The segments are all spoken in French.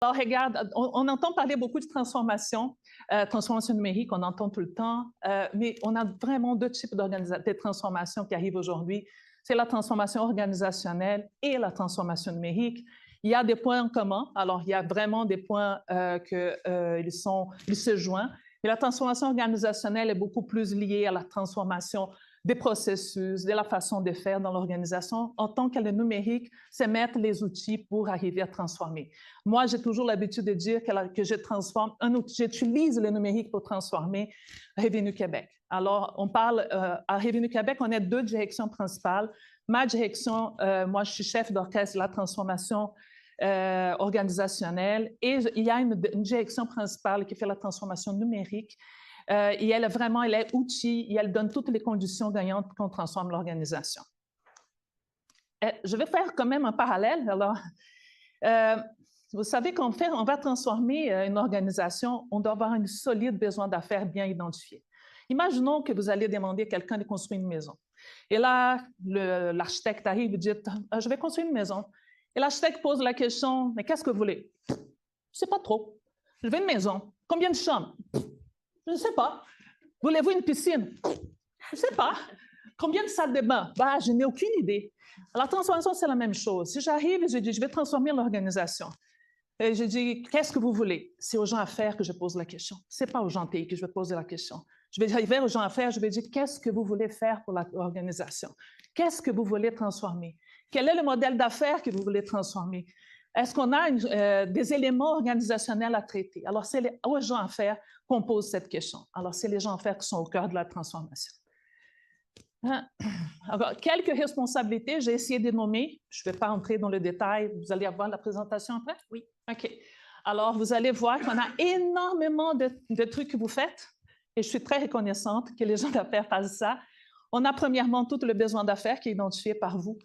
Alors, regarde, on entend parler beaucoup de transformation numérique, on entend tout le temps, mais on a vraiment deux types de transformations qui arrivent aujourd'hui. C'est la transformation organisationnelle et la transformation numérique. Il y a des points en commun, alors il y a vraiment des points ils se joignent, mais la transformation organisationnelle est beaucoup plus liée à la transformation des processus, de la façon de faire dans l'organisation, en tant que le numérique, c'est mettre les outils pour arriver à transformer. Moi, j'ai toujours l'habitude de dire que j'utilise le numérique pour transformer Revenu Québec. Alors, on parle, à Revenu Québec, on a deux directions principales. Ma direction, moi, je suis chef d'orchestre de la transformation organisationnelle et il y a une direction principale qui fait la transformation numérique. Et elle est outil et elle donne toutes les conditions gagnantes pour qu'on transforme l'organisation. Je vais faire quand même un parallèle. Alors, vous savez qu'on va transformer une organisation, on doit avoir un solide besoin d'affaires bien identifié. Imaginons que vous allez demander à quelqu'un de construire une maison. Et là, l'architecte arrive et dit « Je vais construire une maison ». Et l'architecte pose la question « Mais qu'est-ce que vous voulez ?»« Je ne sais pas trop. Je veux une maison. Combien de chambres ?»« Je ne sais pas. Voulez-vous une piscine? Je ne sais pas. Combien de salles de bain? Bah, je n'ai aucune idée. La transformation, c'est la même chose. Si j'arrive et je dis, je vais transformer l'organisation, et je dis, qu'est-ce que vous voulez? C'est aux gens à faire que je pose la question. Ce n'est pas aux gens TI que je vais poser la question. Je vais arriver aux gens à faire, je vais dire, qu'est-ce que vous voulez faire pour l'organisation? Qu'est-ce que vous voulez transformer? Quel est le modèle d'affaires que vous voulez transformer? Est-ce qu'on a des éléments organisationnels à traiter? Alors, c'est aux gens à faire qu'on pose cette question. Alors, c'est les gens à faire qui sont au cœur de la transformation. Alors, quelques responsabilités, j'ai essayé de nommer. Je ne vais pas entrer dans le détail. Vous allez avoir la présentation après? Oui. OK. Alors, vous allez voir qu'on a énormément de trucs que vous faites et je suis très reconnaissante que les gens d'affaires fassent ça. On a premièrement tout le besoin d'affaires qui est identifié par vous.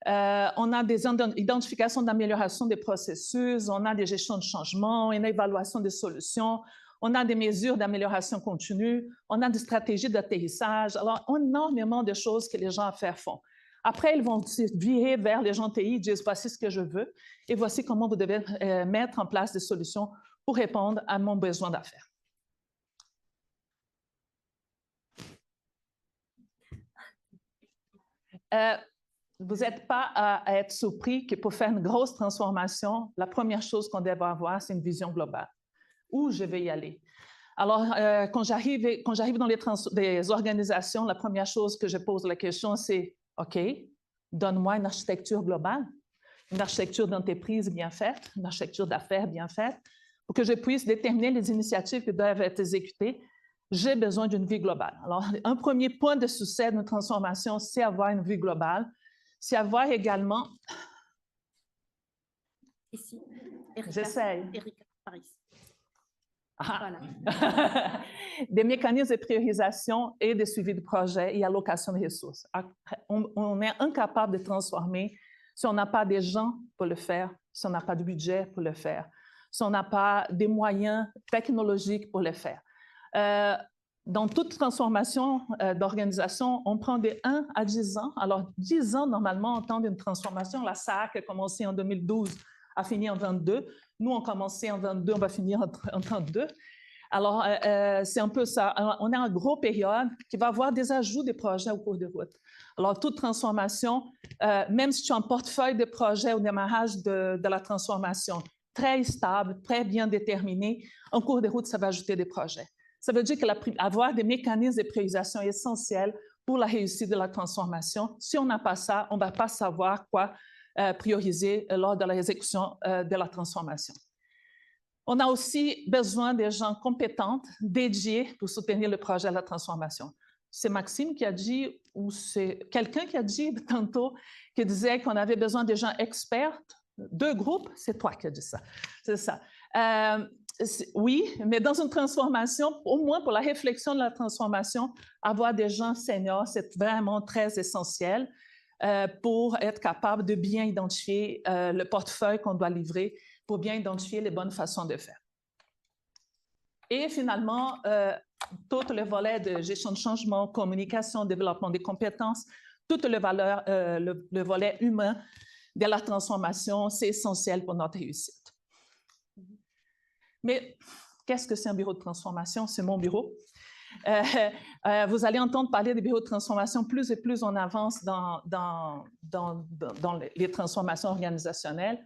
On a des identifications d'amélioration des processus, on a des gestions de changement, une évaluation des solutions, on a des mesures d'amélioration continue, on a des stratégies d'atterrissage. Alors, énormément de choses que les gens à faire font. Après, ils vont se virer vers les gens TI, ils disent « Voici ce que je veux et voici comment vous devez mettre en place des solutions pour répondre à mon besoin d'affaires. » Vous n'êtes pas à être surpris que pour faire une grosse transformation, la première chose qu'on doit avoir, c'est une vision globale. Où je vais y aller? Alors, quand j'arrive dans les organisations, la première chose que je pose la question, c'est « OK, donne-moi une architecture globale, une architecture d'entreprise bien faite, une architecture d'affaires bien faite, pour que je puisse déterminer les initiatives qui doivent être exécutées. J'ai besoin d'une vue globale. » Alors, un premier point de succès d'une transformation, c'est avoir une vue globale. C'est avoir également... Ici, j'essaie. Erika, Paris. Voilà. Des mécanismes de priorisation et de suivi de projet et allocation de ressources. On est incapable de transformer si on n'a pas des gens pour le faire, si on n'a pas de budget pour le faire, si on n'a pas des moyens technologiques pour le faire. Dans toute transformation d'organisation, on prend de 1 à 10 ans. Alors, 10 ans, normalement, en temps d'une transformation, la SAC a commencé en 2012, a fini en 22. Nous, on a commencé en 22, on va finir en 32. Alors, c'est un peu ça. Alors, on a une grosse période qui va avoir des ajouts de projets au cours de route. Alors, toute transformation, même si tu as un portefeuille de projets au démarrage de la transformation, très stable, très bien déterminé, en cours de route, ça va ajouter des projets. Ça veut dire qu'avoir des mécanismes de priorisation est essentiel pour la réussite de la transformation. Si on n'a pas ça, on ne va pas savoir quoi prioriser lors de l'exécution de la transformation. On a aussi besoin de gens compétents, dédiés pour soutenir le projet de la transformation. C'est Maxime qui a dit, ou c'est quelqu'un qui a dit tantôt, qui disait qu'on avait besoin de gens experts, 2 groupes, c'est toi qui as dit ça, c'est ça. Oui, mais dans une transformation, au moins pour la réflexion de la transformation, avoir des gens seniors, c'est vraiment très essentiel pour être capable de bien identifier le portefeuille qu'on doit livrer, pour bien identifier les bonnes façons de faire. Et finalement, tout le volet de gestion de changement, communication, développement des compétences, tout le volet humain de la transformation, c'est essentiel pour notre réussite. Mais qu'est-ce que c'est un bureau de transformation? C'est mon bureau. Vous allez entendre parler des bureaux de transformation plus et plus on avance dans les transformations organisationnelles.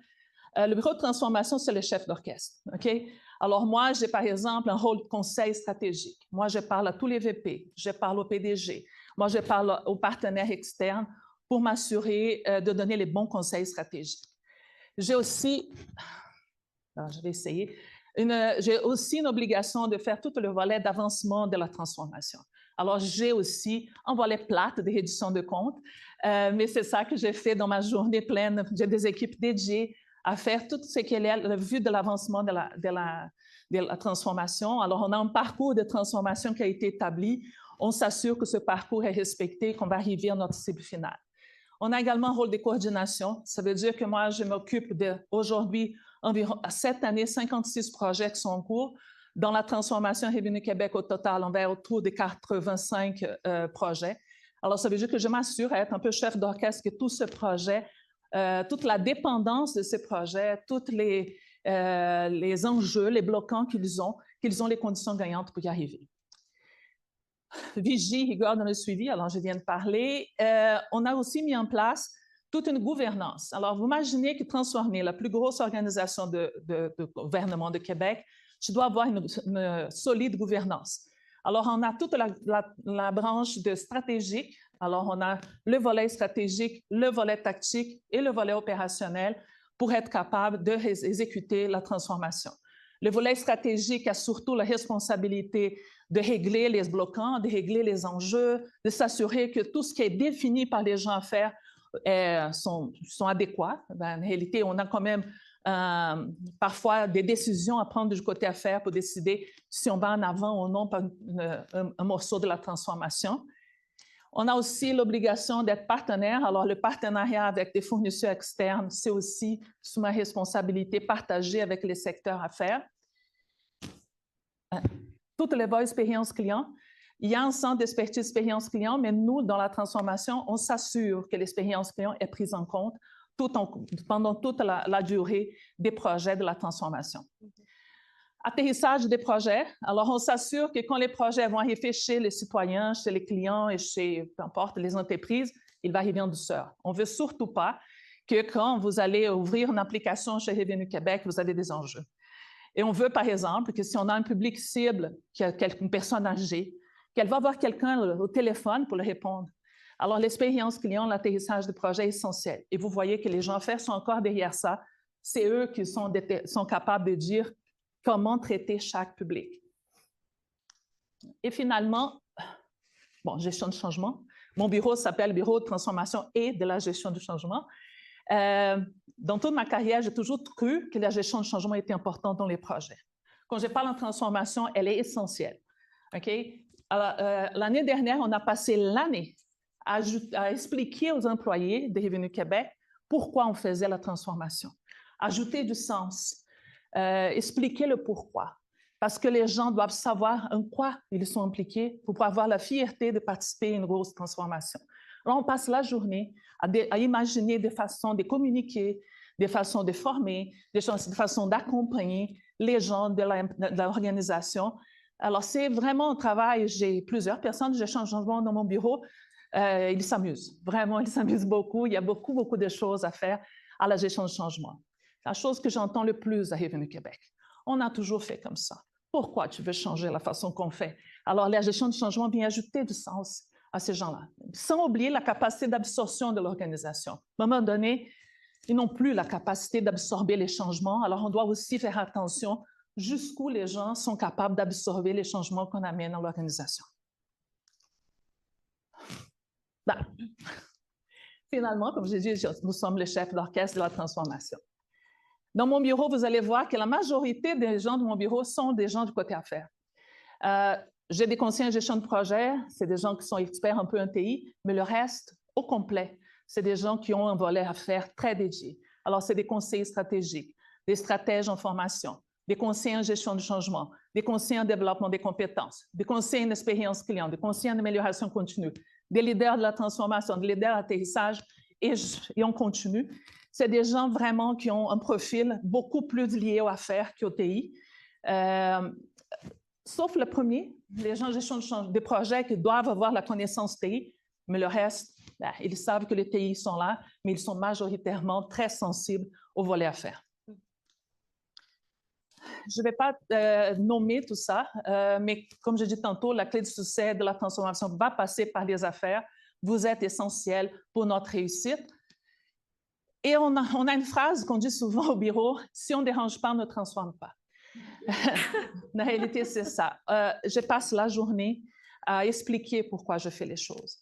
Le bureau de transformation, c'est le chef d'orchestre. Okay? Alors moi, j'ai par exemple un rôle de conseil stratégique. Moi, je parle à tous les VP, je parle au PDG, moi, je parle aux partenaires externes pour m'assurer de donner les bons conseils stratégiques. J'ai aussi, alors, je vais essayer, j'ai aussi une obligation de faire tout le volet d'avancement de la transformation. Alors, j'ai aussi un volet plate de réduction de comptes, mais c'est ça que j'ai fait dans ma journée pleine. J'ai des équipes dédiées à faire tout ce qui est la vue de l'avancement de la transformation. Alors, on a un parcours de transformation qui a été établi. On s'assure que ce parcours est respecté, qu'on va arriver à notre cible finale. On a également un rôle de coordination. Ça veut dire que moi, je m'occupe aujourd'hui environ, cette année, 56 projets qui sont en cours. Dans la transformation Revenu Québec, au total, on va être autour de 85 projets. Alors, ça veut dire que je m'assure à être un peu chef d'orchestre que tout ce projet, toute la dépendance de ces projets, tous les enjeux, les bloquants qu'ils ont les conditions gagnantes pour y arriver. Vigie, rigueur dans le suivi, alors je viens de parler. On a aussi mis en place toute une gouvernance. Alors, vous imaginez que transformer la plus grosse organisation de gouvernement de Québec, je dois avoir une solide gouvernance. Alors, on a toute la branche de stratégique. Alors, on a le volet stratégique, le volet tactique et le volet opérationnel pour être capable d'exécuter la transformation. Le volet stratégique a surtout la responsabilité de régler les bloquants, de régler les enjeux, de s'assurer que tout ce qui est défini par les gens à faire sont adéquats. En réalité, on a quand même parfois des décisions à prendre du côté affaires pour décider si on va en avant ou non par un morceau de la transformation. On a aussi l'obligation d'être partenaire. Alors, le partenariat avec des fournisseurs externes, c'est aussi sous ma responsabilité partagée avec les secteurs affaires. Toutes les voies expérience client. Il y a un centre d'expertise expérience client, mais nous, dans la transformation, on s'assure que l'expérience client est prise en compte pendant toute la durée des projets de la transformation. Atterrissage des projets. Alors, on s'assure que quand les projets vont arriver chez les citoyens, chez les clients et chez, peu importe, les entreprises, ils vont arriver en douceur. On ne veut surtout pas que quand vous allez ouvrir une application chez Revenu Québec, vous avez des enjeux. Et on veut, par exemple, que si on a un public cible, qui a une personne âgée, qu'elle va avoir quelqu'un au téléphone pour le répondre. Alors, l'expérience client, l'atterrissage de projet est essentiel. Et vous voyez que les gens affaires sont encore derrière ça. C'est eux qui sont capables de dire comment traiter chaque public. Et finalement, bon, gestion de changement. Mon bureau s'appelle Bureau de transformation et de la gestion du changement. Dans toute ma carrière, j'ai toujours cru que la gestion de changement était importante dans les projets. Quand je parle en transformation, elle est essentielle. Okay? L'année dernière, on a passé l'année à expliquer aux employés de Revenu Québec pourquoi on faisait la transformation, ajouter du sens, expliquer le pourquoi. Parce que les gens doivent savoir en quoi ils sont impliqués pour avoir la fierté de participer à une grosse transformation. Alors, on passe la journée à imaginer des façons de communiquer, des façons de former, des façons d'accompagner les gens de l'organisation. Alors, c'est vraiment un travail. J'ai plusieurs personnes de gestion de changement dans mon bureau. Ils s'amusent. Vraiment, ils s'amusent beaucoup. Il y a beaucoup, beaucoup de choses à faire à la gestion de changement. La chose que j'entends le plus à Revenu Québec. On a toujours fait comme ça. Pourquoi tu veux changer la façon qu'on fait? Alors, la gestion de changement vient ajouter du sens à ces gens-là, sans oublier la capacité d'absorption de l'organisation. À un moment donné, ils n'ont plus la capacité d'absorber les changements, alors on doit aussi faire attention jusqu'où les gens sont capables d'absorber les changements qu'on amène dans l'organisation. Ben, finalement, comme j'ai dit, nous sommes les chefs d'orchestre de la transformation. Dans mon bureau, vous allez voir que la majorité des gens de mon bureau sont des gens du côté affaires. J'ai des conseillers en gestion de projet, c'est des gens qui sont experts un peu en TI, mais le reste, au complet, c'est des gens qui ont un volet affaires très dédié. Alors, c'est des conseillers stratégiques, des stratèges en formation, des conseillers en gestion du changement, des conseillers en développement des compétences, des conseillers en expérience client, des conseillers en amélioration continue, des leaders de la transformation, des leaders d'atterrissage et on continue. C'est des gens vraiment qui ont un profil beaucoup plus lié aux affaires qu'au TI. Sauf le premier, les gens en gestion des projets qui doivent avoir la connaissance TI, mais le reste, ils savent que les TI sont là, mais ils sont majoritairement très sensibles au volet affaires. Je ne vais pas nommer tout ça, mais comme je dis tantôt, la clé du succès de la transformation va passer par les affaires. Vous êtes essentiel pour notre réussite. Et on a une phrase qu'on dit souvent au bureau, « Si on ne dérange pas, on ne transforme pas ». La réalité, c'est ça. Je passe la journée à expliquer pourquoi je fais les choses.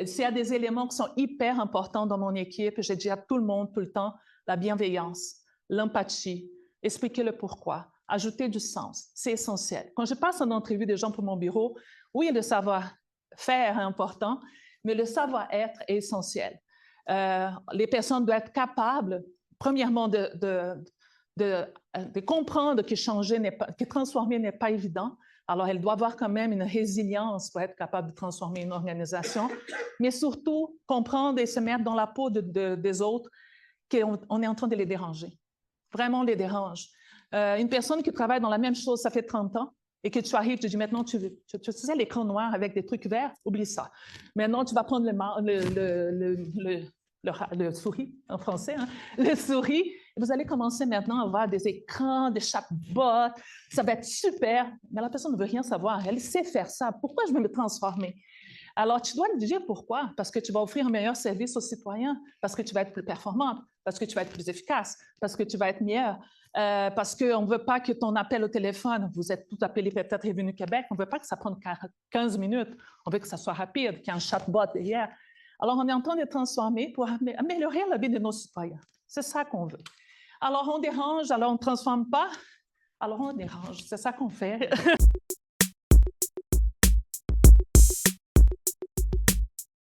S'il y a des éléments qui sont hyper importants dans mon équipe, je dis à tout le monde, tout le temps, la bienveillance, l'empathie, expliquer le pourquoi, ajouter du sens, c'est essentiel. Quand je passe en entrevue des gens pour mon bureau, oui, le savoir-faire est important, mais le savoir-être est essentiel. Les personnes doivent être capables, premièrement, de comprendre que transformer n'est pas évident. Alors, elles doivent avoir quand même une résilience pour être capables de transformer une organisation, mais surtout comprendre et se mettre dans la peau des autres qu'on est en train de les déranger. Vraiment, on les dérange. Une personne qui travaille dans la même chose, ça fait 30 ans, et que tu arrives, tu dis maintenant, tu sais, l'écran noir avec des trucs verts, oublie ça. Maintenant, tu vas prendre le souris, en français, hein, le souris, et vous allez commencer maintenant à avoir des écrans, des chatbots, ça va être super, mais la personne ne veut rien savoir, elle sait faire ça, pourquoi je vais me transformer? Alors, tu dois lui dire pourquoi, parce que tu vas offrir un meilleur service aux citoyens, parce que tu vas être plus performante, parce que tu vas être plus efficace, parce que tu vas être meilleur, parce qu'on ne veut pas que ton appel au téléphone, vous êtes tout appelé peut-être Revenu Québec, on ne veut pas que ça prenne 15 minutes, on veut que ça soit rapide, qu'il y ait un chatbot derrière. Alors, on est en train de transformer pour améliorer la vie de nos citoyens. C'est ça qu'on veut. Alors, on dérange, alors on ne transforme pas, alors on dérange. C'est ça qu'on fait.